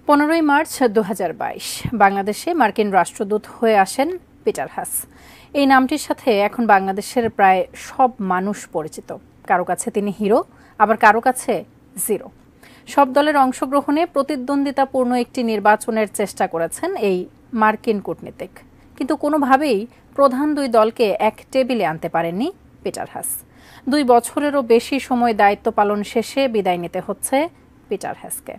15ই March 2022 বাংলাদেশে মার্কিন রাষ্ট্রদূত হয়ে আসেন পিটার হাস। এই নামটির সাথে এখন বাংলাদেশের প্রায় সব মানুষ পরিচিত। কারো কাছে তিনি হিরো, আবার কারো কাছে জিরো। সব দলের অংশগ্রহণে প্রতিদ্বন্দ্বিতাপূর্ণ একটি নির্বাচনের চেষ্টা করেছেন এই মার্কিন কূটনীতিক, কিন্তু কোনোভাবেই প্রধান দুই দলকে এক টেবিলে আনতে পারেননি পিটার হাস। 2 বছরেরও বেশি সময় দায়িত্ব পালন শেষে বিদায় নিতে হচ্ছে পিটার হাসকে।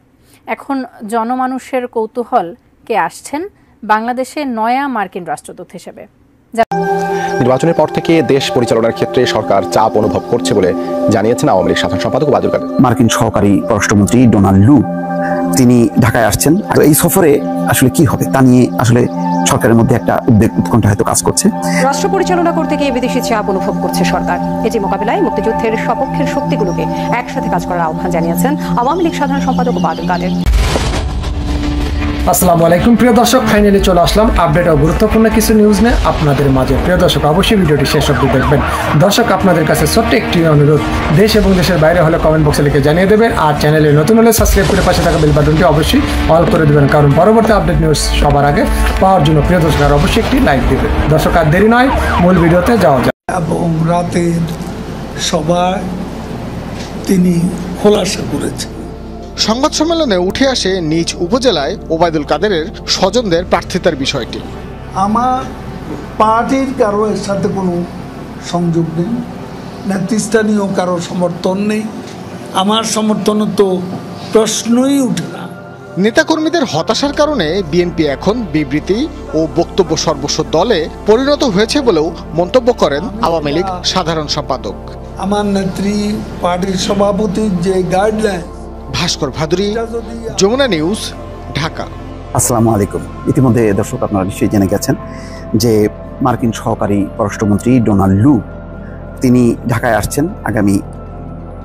এখন জনমানুষের কৌতূহল, কে আসছেন বাংলাদেশে নয়া মার্কিন রাষ্ট্রদূত হিসেবে। নির্বাচনের পর থেকে দেশ পরিচালনার ক্ষেত্রে সরকার চাপ অনুভব করছে বলে জানিয়েছেন আওয়ামী লীগ সাধারণ সম্পাদক ওবায়দুল কাদের। মার্কিন সহকারী পররাষ্ট্রমন্ত্রী ডোনাল্ড লু তিনি ঢাকায় আসছেন। তো এই সফরে আসলে কি হবে তা নিয়ে আসলে সরকারের মধ্যে একটা উদ্বেগ উৎকণ্ঠা হয়তো কাজ করছে। রাষ্ট্র পরিচালনা করতে গিয়ে বিদেশি চাপ অনুভব করছে সরকার। এটি মোকাবিলায় মুক্তিযুদ্ধের সপক্ষের শক্তিগুলোকে একসাথে কাজ করার আহ্বান জানিয়েছেন আওয়ামী লীগ সাধারণ সম্পাদক ওবায়দুল কাদের। আসসালামু আলাইকুম প্রিয় দর্শক, ফাইনালি চলে আসলাম আপডেট ও গুরুত্বপূর্ণ কিছু নিউজ নিয়ে আপনাদের মাঝে। প্রিয় দর্শক, অবশ্যই ভিডিওটি শেষ অবধি দেখবেন। দর্শক, আপনাদের কাছে ছোট্ট একটি অনুরোধ, দেশ এবং দেশের বাইরে হলে কমেন্ট বক্সে লিখে জানিয়ে দেবেন, আর চ্যানেলে নতুন হলে সাবস্ক্রাইব করে পাশে থাকা বেল বাটনটি অবশ্যই অল করে দেবেন, কারণ পরবর্তী আপডেট নিউজ সবার আগে পাওয়ার জন্য প্রিয় দর্শক আর অবশ্যই একটি লাইক দেবেন। দর্শক, আর দেরি নয়, মূল ভিডিওতে যাওয়া যায়। এবং রাতের সভায় তিনি খোলাসা করেছেন। সংবাদ সম্মেলনে উঠে আসে নিজ উপজেলায় ওবায়দুল কাদেরের স্বজনদের প্রার্থিতার বিষয়টি। আমার পার্টির কারো এর সাথে কোনো সংযোগ নেই, নেতৃস্থানীয় কারো সমর্থন নেই, আমার সমর্থন তো প্রশ্নই উঠে না। নেতাকর্মীদের হতাশার কারণে বিএনপি এখন বিবৃতি ও বক্তব্য সর্বস্ব দলে পরিণত হয়েছে বলেও মন্তব্য করেন আওয়ামী লীগ সাধারণ সম্পাদক। আমার নেত্রী পার্টির সভাপতির যে গাইডলাইন। ভাস্কর ভাদুরী, যমুনা নিউজ, ঢাকা। আসসালামু আলাইকুম। ইতিমধ্যে দর্শক আপনারা নিশ্চয়ই জেনে গেছেন যে মার্কিন সহকারী পররাষ্ট্রমন্ত্রী ডোনাল্ড লু তিনি ঢাকায় আসছেন আগামী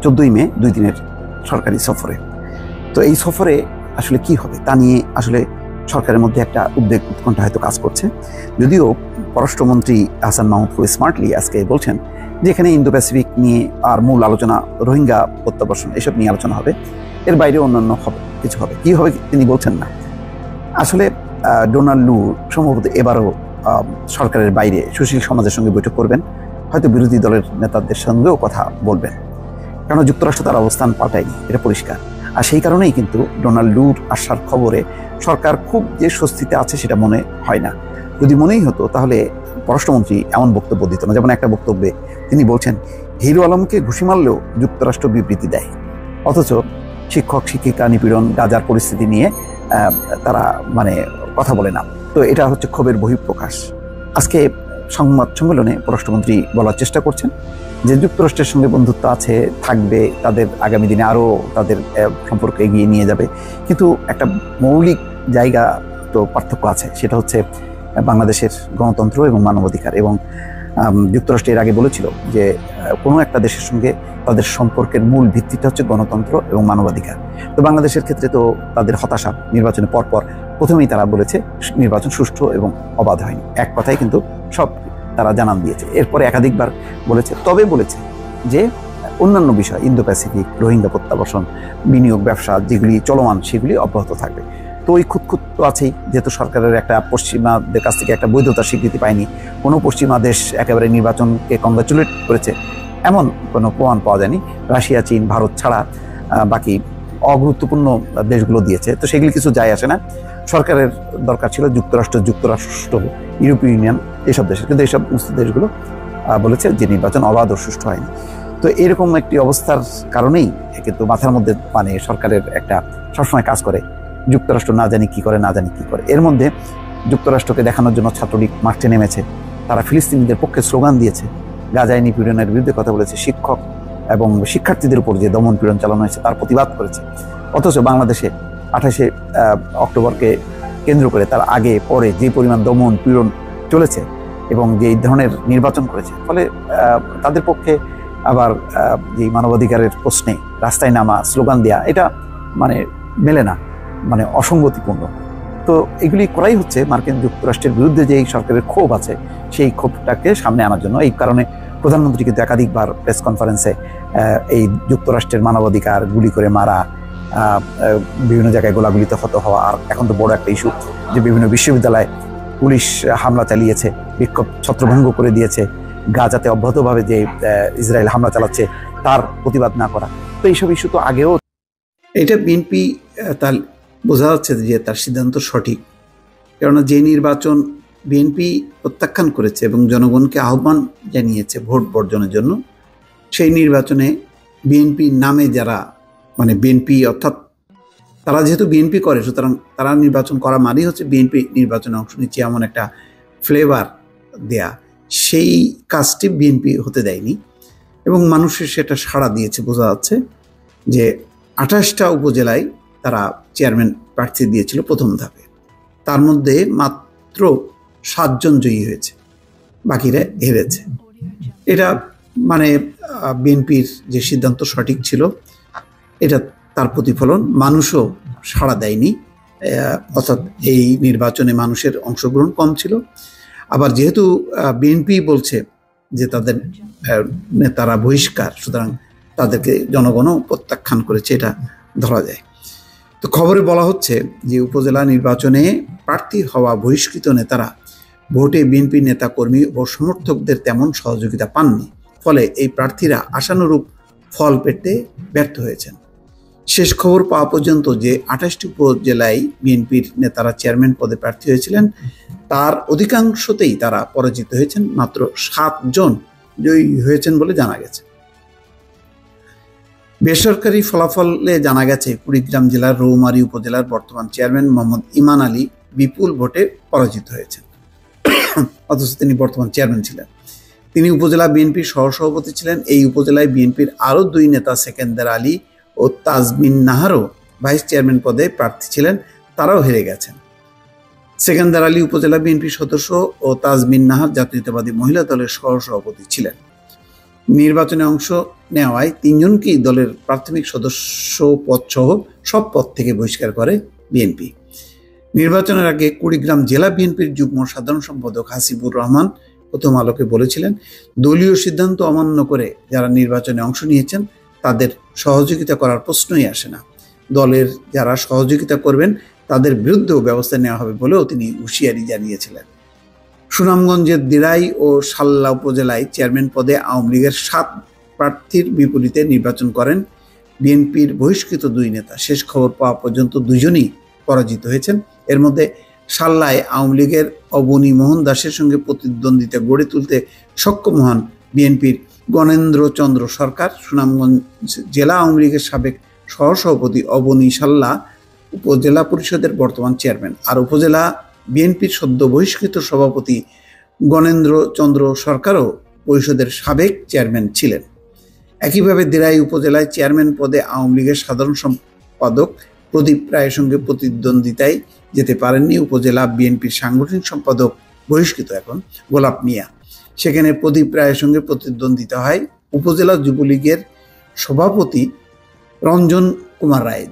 14ই মে 2 দিনের সরকারি সফরে। তো এই সফরে আসলে কি হবে তা নিয়ে আসলে সরকারের মধ্যে একটা উদ্বেগ উৎকণ্ঠা হয়তো কাজ করছে। যদিও পররাষ্ট্রমন্ত্রী হাসান মাহমুদ খুব স্মার্টলি আজকে বলছেন যে এখানে ইন্দো প্যাসিফিক নিয়ে আর মূল আলোচনা, রোহিঙ্গা প্রত্যাবর্ষণ এসব নিয়ে আলোচনা হবে, এর বাইরে অন্যান্য কিছু হবে। কি হবে তিনি বলছেন না। আসলে ডোনাল্ড লু সম্ভবত এবারও সরকারের বাইরে সুশীল সমাজের সঙ্গে বৈঠক করবেন, হয়তো বিরোধী দলের নেতাদের সঙ্গেও কথা বলবেন, কারণ যুক্তরাষ্ট্র তার অবস্থান পাল্টায়নি, এটা পরিষ্কার। আর সেই কারণেই কিন্তু ডোনাল্ড লুর আসার খবরে সরকার খুব যে স্বস্তিতে আছে সেটা মনে হয় না। যদি মনেই হতো তাহলে পররাষ্ট্রমন্ত্রী এমন বক্তব্য দিত না। যেমন একটা বক্তব্যে তিনি বলছেন হিরো আলমকে ঘুষি মারলেও যুক্তরাষ্ট্র বিবৃতি দেয়, অথচ শিক্ষক শিক্ষিকা নিপীড়ন, গাজার পরিস্থিতি নিয়ে তারা কথা বলে না। তো এটা হচ্ছে ক্ষোভের বহিঃপ্রকাশ। আজকে সংবাদ সম্মেলনে পররাষ্ট্রমন্ত্রী বলার চেষ্টা করছেন যে যুক্তরাষ্ট্রের সঙ্গে বন্ধুত্ব আছে, থাকবে, তাদের আগামী দিনে আরও তাদের সম্পর্ক এগিয়ে নিয়ে যাবে, কিন্তু একটা মৌলিক জায়গা তো পার্থক্য আছে, সেটা হচ্ছে বাংলাদেশের গণতন্ত্র এবং মানবাধিকার। এবং যুক্তরাষ্ট্র এর আগে বলেছিল যে কোনো একটা দেশের সঙ্গে তাদের সম্পর্কের মূল ভিত্তিটা হচ্ছে গণতন্ত্র এবং মানবাধিকার। তো বাংলাদেশের ক্ষেত্রে তো তাদের হতাশা, নির্বাচনের পরপর প্রথমেই তারা বলেছে নির্বাচন সুষ্ঠু এবং অবাধ হয়নি, এক কথায় কিন্তু সব তারা জানান দিয়েছে। এরপরে একাধিকবার বলেছে, তবে বলেছে যে অন্যান্য বিষয়, ইন্দো প্যাসিফিক, রোহিঙ্গা প্রত্যাবর্ষণ, বিনিয়োগ, ব্যবসা যেগুলি চলমান সেগুলি অব্যাহত থাকবে। তো ওই খুঁতখুত তো আছেই, যেহেতু সরকারের একটা পশ্চিমাদের কাছ থেকে একটা বৈধতার স্বীকৃতি পায়নি, কোনো পশ্চিমা দেশ একেবারে নির্বাচনকে কংগ্রাচুলেট করেছে এমন কোনো প্রমাণ পাওয়া যায়নি। রাশিয়া, চীন, ভারত ছাড়া বাকি অগুরুত্বপূর্ণ দেশগুলো দিয়েছে। তো সেগুলি কিছু যায় আসে না। সরকারের দরকার ছিল যুক্তরাষ্ট্র, ইউরোপীয় ইউনিয়ন, এইসব দেশের, কিন্তু এইসব দেশগুলো বলেছে যে নির্বাচন অবাধ ও সুষ্ঠু হয়নি। তো এরকম একটি অবস্থার কারণেই কিন্তু মাথার মধ্যে সরকারের একটা সবসময় কাজ করে যুক্তরাষ্ট্র না জানি কি করে। এর মধ্যে যুক্তরাষ্ট্রকে দেখানোর জন্য ছাত্রলীগ মাঠে নেমেছে, তারা ফিলিস্তিনিদের পক্ষে স্লোগান দিয়েছে, গাজায় নিপীড়নের বিরুদ্ধে কথা বলেছে, শিক্ষক এবং শিক্ষার্থীদের উপর যে দমন পীড়ন চালানো হয়েছে তার প্রতিবাদ করেছে। অথচ বাংলাদেশে 28শে অক্টোবরকে কেন্দ্র করে তার আগে পরে যে পরিমাণ দমন পীড়ন চলেছে এবং যে ধরনের নির্বাচন করেছে, ফলে তাদের পক্ষে আবার যে মানবাধিকারের প্রশ্নে রাস্তায় নামা, স্লোগান দেয়া, এটা মেলে না, অসঙ্গতিপূর্ণ। তো এগুলি করাই হচ্ছে মার্কিন যুক্তরাষ্ট্রের বিরুদ্ধে যে এই সরকারের ক্ষোভ আছে সেই ক্ষোভটাকে সামনে আনার জন্য। এই কারণে প্রধানমন্ত্রী কিন্তু একাধিকবার প্রেস কনফারেন্সে এই যুক্তরাষ্ট্রের মানবাধিকার, গুলি করে মারা, বিভিন্ন জায়গায় গোলাগুলিতে হত হওয়া, আর এখন তো বড় একটা ইস্যু যে বিভিন্ন বিশ্ববিদ্যালয়ে পুলিশ হামলা চালিয়েছে, বিক্ষোভ ছত্রভঙ্গ করে দিয়েছে, গাজাতে অব্যাহতভাবে যে ইসরায়েল হামলা চালাচ্ছে তার প্রতিবাদ না করা। তো এইসব ইস্যু তো আগেও, এটা বিএনপি তার বোঝা যাচ্ছে যে তার সিদ্ধান্ত সঠিক, কেননা যে নির্বাচন বিএনপি প্রত্যাখ্যান করেছে এবং জনগণকে আহ্বান জানিয়েছে ভোট বর্জনের জন্য, সেই নির্বাচনে বিএনপি নামে যারা মানে বিএনপি অর্থাৎ তারা যেহেতু বিএনপি করে, সুতরাং তারা নির্বাচন করা মানেই হচ্ছে বিএনপি নির্বাচনে অংশ নিচ্ছে এমন একটা ফ্লেভার দেয়া, সেই কাজটি বিএনপি হতে দেয়নি এবং মানুষের সেটা সাড়া দিয়েছে। বোঝা যাচ্ছে যে 28টা উপজেলায় তারা চেয়ারম্যান প্রার্থী দিয়েছিল প্রথম ধাপে, তার মধ্যে মাত্র 7 জন জয়ী হয়েছে, বাকিরা হেরেছে। এটা মানে বিএনপির যে সিদ্ধান্ত সঠিক ছিল এটা তার প্রতিফলন। মানুষও সাড়া দেয়নি, অর্থাৎ এই নির্বাচনে মানুষের অংশগ্রহণ কম ছিল। আবার যেহেতু বিএনপি বলছে যে তাদের নেতারা বহিষ্কার, সুতরাং তাদেরকে জনগণও প্রত্যাখ্যান করেছে, এটা ধরা যায়। তো খবরে বলা হচ্ছে যে উপজেলা নির্বাচনে প্রার্থী হওয়া বহিষ্কৃত নেতারা ভোটে বিএনপি নেতাকর্মী ও সমর্থকদের তেমন সহযোগিতা পাননি, ফলে এই প্রার্থীরা আশানুরূপ ফল পেতে ব্যর্থ হয়েছেন। শেষ খবর পাওয়া পর্যন্ত যে 28টি উপজেলায় বিএনপির নেতারা চেয়ারম্যান পদে প্রার্থী হয়েছিলেন তার অধিকাংশতেই তারা পরাজিত হয়েছেন, মাত্র 7 জন জয়ী হয়েছেন বলে জানা গেছে। বেসরকারি ফলাফলে জানা গেছে কুড়িগ্রাম জেলার রৌমারী উপজেলার বর্তমান চেয়ারম্যান মোহাম্মদ ইমান আলী বিপুল ভোটে পরাজিত হয়েছেন, অথচ তিনি বর্তমান চেয়ারম্যান ছিলেন। তিনি উপজেলা বিএনপির সহসভাপতি ছিলেন। এই উপজেলায় বিএনপির আরও 2 নেতা সেকেন্দার আলী ও তাজমিন নাহারও ভাইস চেয়ারম্যান পদে প্রার্থী ছিলেন, তারাও হেরে গেছেন। সেকেন্দার আলী উপজেলা বিএনপির সদস্য ও তাজমিন নাহার জাতীয়তাবাদী মহিলা দলের সহসভাপতি ছিলেন। নির্বাচনে অংশ নেওয়ায় 3 জনকেই দলের প্রাথমিক সদস্য পদ সহ সব পদ থেকে বহিষ্কার করে বিএনপি। নির্বাচনের আগে কুড়িগ্রাম জেলা বিএনপির যুগ্ম সাধারণ সম্পাদক হাসিবুর রহমান প্রথম আলোকে বলেছিলেন, দলীয় সিদ্ধান্ত অমান্য করে যারা নির্বাচনে অংশ নিয়েছেন তাদের সহযোগিতা করার প্রশ্নই আসে না। দলের যারা সহযোগিতা করবেন তাদের বিরুদ্ধেও ব্যবস্থা নেওয়া হবে বলেও তিনি হুঁশিয়ারি জানিয়েছিলেন। সুনামগঞ্জের দিরাই ও সাল্লা উপজেলায় চেয়ারম্যান পদে আওয়ামী লীগের 7 প্রার্থীর বিপরীতে নির্বাচন করেন বিএনপির বহিষ্কৃত 2 নেতা। শেষ খবর পাওয়া পর্যন্ত 2 জনই পরাজিত হয়েছেন। এর মধ্যে সাল্লায় আওয়ামী লীগের অবনী মোহন দাসের সঙ্গে প্রতিদ্বন্দ্বিতা গড়ে তুলতে সক্ষম হন বিএনপির গণেন্দ্র চন্দ্র সরকার। সুনামগঞ্জ জেলা আওয়ামী লীগের সাবেক সহসভাপতি অবনী সাল্লা উপজেলা পরিষদের বর্তমান চেয়ারম্যান, আর উপজেলা বিএনপির সদ্য বহিষ্কৃত সভাপতি গণেন্দ্র চন্দ্র সরকারও পরিষদের সাবেক চেয়ারম্যান ছিলেন। একইভাবে দিরাই উপজেলায় চেয়ারম্যান পদে আওয়ামী লীগের সাধারণ সম্পাদক প্রদীপ রায়ের সঙ্গে প্রতিদ্বন্দ্বিতায় যেতে পারেননি উপজেলা বিএনপির সাংগঠনিক সম্পাদক বহিষ্কৃত এখন গোলাপ মিয়া। সেখানে প্রদীপ রায়ের সঙ্গে প্রতিদ্বন্দ্বিতা হয় উপজেলা যুবলীগের সভাপতি রঞ্জন কুমার রায়।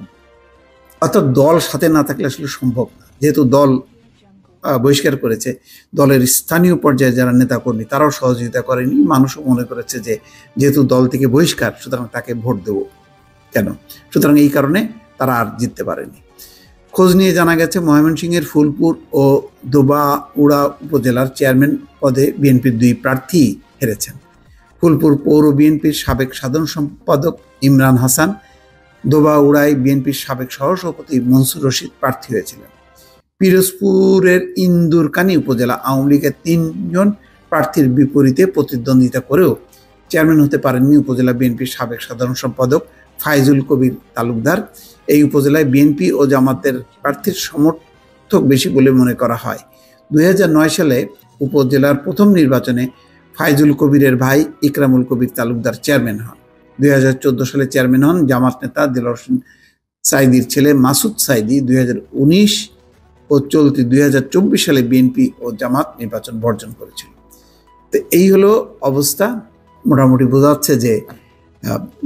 অর্থাৎ দল সাথে না থাকলে আসলে সম্ভব না, যেহেতু দল বহিষ্কার করেছে, দলের স্থানীয় পর্যায়ে যারা নেতাকর্মী তারাও সহযোগিতা করেনি। মানুষও মনে করেছে যে যেহেতু দল থেকে বহিষ্কার সুতরাং তাকে ভোট দেব কেন, সুতরাং এই কারণে তারা আর জিততে পারেনি। খোঁজ নিয়ে জানা গেছে ময়মনসিংহের ফুলপুর ও দোবাউড়া উপজেলার চেয়ারম্যান পদে বিএনপির 2 প্রার্থী হেরেছেন। ফুলপুর পৌর বিএনপির সাবেক সাধারণ সম্পাদক ইমরান হাসান, দোবাউড়ায় বিএনপির সাবেক সহসভাপতি মনসুর রশিদ প্রার্থী হয়েছিলেন। পিরোজপুরের ইন্দুরকানী উপজেলা আওয়ামী লীগের 3 জন প্রার্থীর বিপরীতে প্রতিদ্বন্দ্বিতা করেও চেয়ারম্যান হতে পারেননি উপজেলা বিএনপির সাবেক সাধারণ সম্পাদক ফাইজুল কবির তালুকদার। এই উপজেলায় বিএনপি ও জামাতের প্রার্থীর সমর্থক বেশি বলে মনে করা হয়। 2009 সালে উপজেলার প্রথম নির্বাচনে ফাইজুল কবিরের ভাই ইকরামুল কবির তালুকদার চেয়ারম্যান হন। 2014 সালে চেয়ারম্যান হন জামাত নেতা দেলোয়ার হোসেন সাইদির ছেলে মাসুদ সাইদি। 2019 ও চলতি 2024 সালে বিএনপি ও জামাত নির্বাচন বর্জন করেছিল। তো এই হলো অবস্থা। মোটামুটি বোঝা যাচ্ছে যে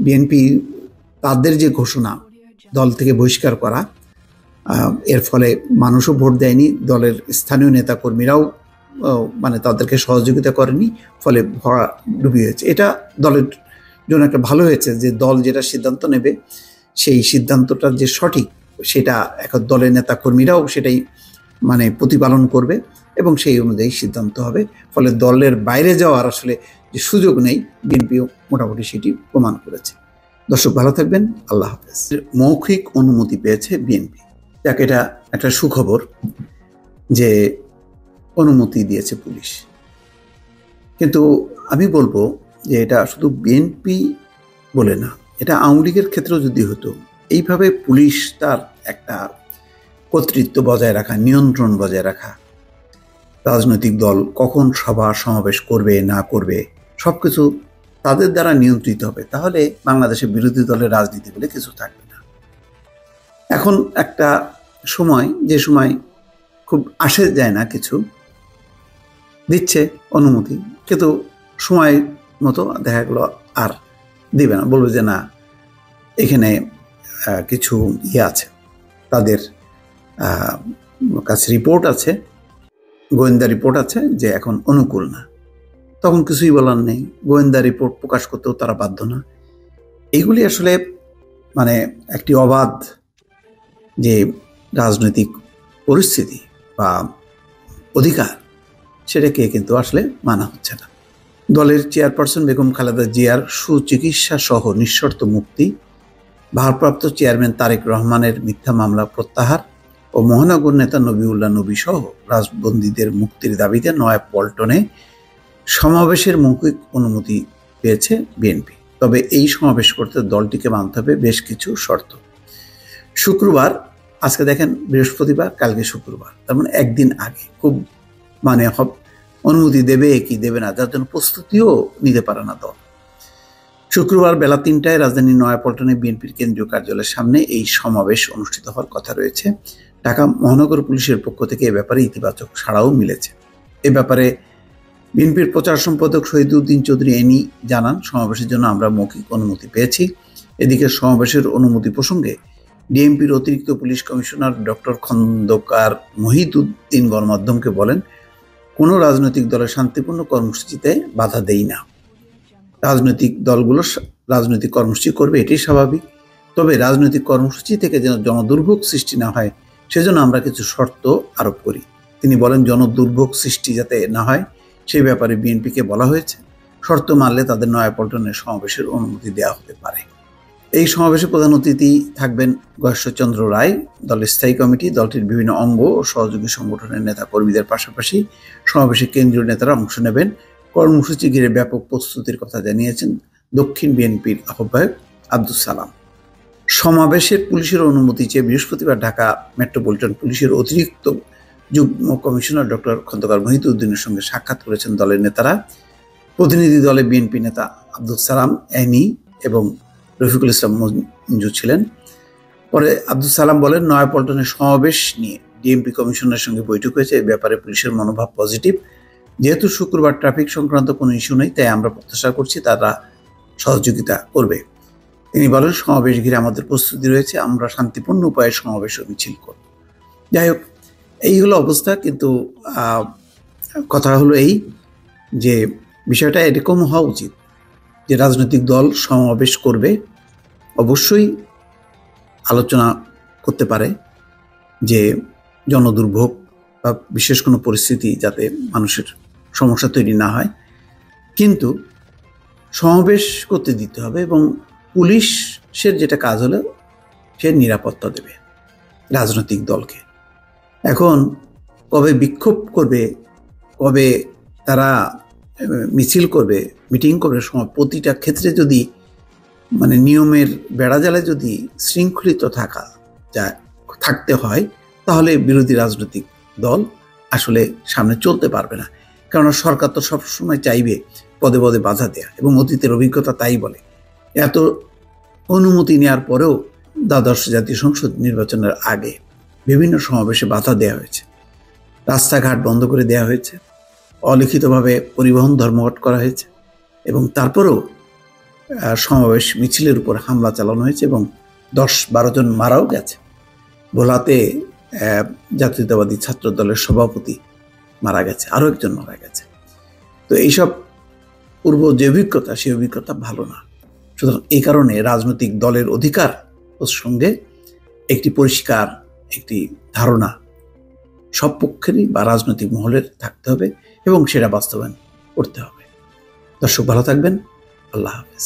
বিএনপি তাদের যে ঘোষণা দল থেকে বহিষ্কার করা, এর ফলে মানুষও ভোট দেয়নি, দলের স্থানীয় নেতাকর্মীরাও মানে তাদেরকে সহযোগিতা করেনি, ফলে ভরা ডুবি হয়েছে। এটা দলের জন্য একটা ভালো হয়েছে যে দল যেটা সিদ্ধান্ত নেবে সেই সিদ্ধান্তটা যে সঠিক সেটা এখন দলের নেতা কর্মীরাও সেটাই মানে প্রতিপালন করবে এবং সেই অনুযায়ী সিদ্ধান্ত হবে। ফলে দলের বাইরে যাওয়ার আসলে যে সুযোগ নেই, বিএনপিও মোটামুটি সেটি প্রমাণ করেছে। দর্শক ভালো থাকবেন, আল্লাহ হাফেজ। মৌখিক অনুমতি পেয়েছে বিএনপি, যাক এটা একটা সুখবর যে অনুমতি দিয়েছে পুলিশ। কিন্তু আমি বলবো যে এটা শুধু বিএনপি বলে না, এটা আওয়ামী লীগের ক্ষেত্রেও যদি হতো, এইভাবে পুলিশ তার একটা কর্তৃত্ব বজায় রাখা, নিয়ন্ত্রণ বজায় রাখা, রাজনৈতিক দল কখন সভা সমাবেশ করবে না করবে সবকিছু তাদের দ্বারা নিয়ন্ত্রিত হবে, তাহলে বাংলাদেশের বিরোধী দলের রাজনীতি বলে কিছু থাকবে না। এখন একটা সময়, যে সময় খুব আসে যায় না, কিছু দিচ্ছে অনুমতি, কিন্তু সময় মতো দেখা গেলো আর দিবে না, বলবে যে না এখানে কিছু আছে, তাদের কাছে রিপোর্ট আছে, গোয়েন্দা রিপোর্ট আছে যে এখন অনুকূল না, তখন কিছুই বলার নেই, গোয়েন্দা রিপোর্ট প্রকাশ করতেও তারা বাধ্য না। এইগুলি আসলে মানে একটি অবাধ যে রাজনৈতিক পরিস্থিতি বা অধিকার, সেটাকে কিন্তু আসলে মানা হচ্ছে না। দলের চেয়ারপারসন বেগম খালেদা জিয়ার সুচিকিৎসা সহ নিঃশর্ত মুক্তি, ভারপ্রাপ্ত চেয়ারম্যান তারেক রহমানের মিথ্যা মামলা প্রত্যাহার ও মহানগর নেতা নবিউল্লাহ নবী সহ রাজবন্দীদের মুক্তির দাবিতে নয়াপল্টনে সমাবেশের মৌখিক অনুমতি পেয়েছে বিএনপি। তবে এই সমাবেশ করতে দলটিকে মানতে হবে বেশ কিছু শর্ত। শুক্রবার, আজকে দেখেন বৃহস্পতিবার, কালকে শুক্রবার, তার মানে একদিন আগে, খুব মানে অনুমতি দেবে কি দেবে না, যার জন্য প্রস্তুতিও নিতে পারে না দল। শুক্রবার বেলা 3টায় রাজধানীর নয়াপল্টনে বিএনপির কেন্দ্রীয় কার্যালয়ের সামনে এই সমাবেশ অনুষ্ঠিত হওয়ার কথা রয়েছে। ঢাকা মহানগর পুলিশের পক্ষ থেকে এ ব্যাপারে ইতিবাচক সাড়াও মিলেছে। এ ব্যাপারে বিএনপির প্রচার সম্পাদক শহীদউদ্দিন চৌধুরী এনি জানান, সমাবেশের জন্য আমরা মৌখিক অনুমতি পেয়েছি। এদিকে সমাবেশের অনুমতি প্রসঙ্গে ডিএমপির অতিরিক্ত police commissioner doctor Khandakar Mohiuddin গণমাধ্যমকে বলেন, কোনো রাজনৈতিক দলের শান্তিপূর্ণ কর্মসূচিতে বাধা দেই না। রাজনৈতিক দলগুলো রাজনৈতিক কর্মসূচি করবে, এটাই স্বাভাবিক। তবে রাজনৈতিক কর্মসূচি থেকে যেন জনদুর্ভোগ সৃষ্টি না হয়, সেজন্য আমরা কিছু শর্ত আরোপ করি। তিনি বলেন, জনদুর্ভোগ সৃষ্টি যাতে না হয় সেই ব্যাপারে বিএনপিকে বলা হয়েছে। শর্ত মানলে তাদের নয়াপল্টনের সমাবেশের অনুমতি দেওয়া হতে পারে। এই সমাবেশে প্রধান অতিথি থাকবেন গয়েশ্বরচন্দ্র রায়। দলের স্থায়ী কমিটি, দলটির বিভিন্ন অঙ্গ ও সহযোগী সংগঠনের নেতা কর্মীদের পাশাপাশি সমাবেশে কেন্দ্রীয় নেতারা অংশ নেবেন। কর্মসূচি ঘিরে ব্যাপক প্রস্তুতির কথা জানিয়েছেন দক্ষিণ বিএনপির আহ্বায়ক আব্দুস সালাম। সমাবেশের পুলিশের অনুমতি চেয়ে বৃহস্পতিবার ঢাকা মেট্রোপলিটন পুলিশের অতিরিক্ত যুগ্ম কমিশনার ডক্টর খন্দকার মহিউদ্দিনের সঙ্গে সাক্ষাৎ করেছেন দলের নেতারা। প্রতিনিধি দলে বিএনপি নেতা আব্দুস সালাম এনি এবং রফিকুল ইসলাম মঞ্জু ছিলেন। পরে আব্দুস সালাম বলেন, নয়াপল্টনের সমাবেশ নিয়ে ডিএমপি কমিশনারের সঙ্গে বৈঠক হয়েছে, এ ব্যাপারে পুলিশের মনোভাব পজিটিভ। যেহেতু শুক্রবার ট্রাফিক সংক্রান্ত কোনো ইস্যু নেই, তাই আমরা প্রত্যাশা করছি তারা সহযোগিতা করবে। তিনি বলেন, সমাবেশ ঘিরে আমাদের প্রস্তুতি রয়েছে, আমরা শান্তিপূর্ণ উপায়ে সমাবেশ ও মিছিল করব। যাই হোক, এই হলো অবস্থা। কিন্তু কথা হলো এই যে বিষয়টা এরকম হওয়া উচিত যে রাজনৈতিক দল সমাবেশ করবে, অবশ্যই আলোচনা করতে পারে যে জনদুর্ভোগ বা বিশেষ কোনো পরিস্থিতি যাতে মানুষের সমস্যা তৈরি না হয়, কিন্তু সমাবেশ করতে দিতে হবে এবং পুলিশের যেটা কাজ হলো সে নিরাপত্তা দেবে রাজনৈতিক দলকে। এখন কবে বিক্ষোভ করবে, কবে তারা মিছিল করবে, মিটিং করবে, প্রতিটা ক্ষেত্রে যদি মানে নিয়মের বেড়াজালে যদি শৃঙ্খলিত থাকতে হয়, তাহলে বিরোধী রাজনৈতিক দল আসলে সামনে চলতে পারবে না। কেননা সরকার তো সবসময় চাইবে পদে পদে বাধা দেয়া, এবং অতীতের অভিজ্ঞতা তাই বলে। এত অনুমতি নেওয়ার পরেও দ্বাদশ জাতীয় সংসদ নির্বাচনের আগে বিভিন্ন সমাবেশে বাধা দেওয়া হয়েছে, রাস্তাঘাট বন্ধ করে দেওয়া হয়েছে, অলিখিতভাবে পরিবহন ধর্মঘট করা হয়েছে, এবং তারপরেও সমাবেশ মিছিলের উপর হামলা চালানো হয়েছে এবং 10-12 জন মারাও গেছে। ভোলাতে জাতীয়তাবাদী ছাত্র দলের সভাপতি মারা গেছে, আরও একজন মারা গেছে। তো এইসব পূর্ব যে অভিজ্ঞতা, সেই অভিজ্ঞতা ভালো না। সুতরাং এই কারণে রাজনৈতিক দলের অধিকার প্রসঙ্গে একটি পরিষ্কার একটি ধারণা সব পক্ষেরই বা রাজনৈতিক মহলের থাকতে হবে এবং সেটা বাস্তবায়ন করতে হবে। দর্শক ভালো থাকবেন। আল্লাহ হাফেজ।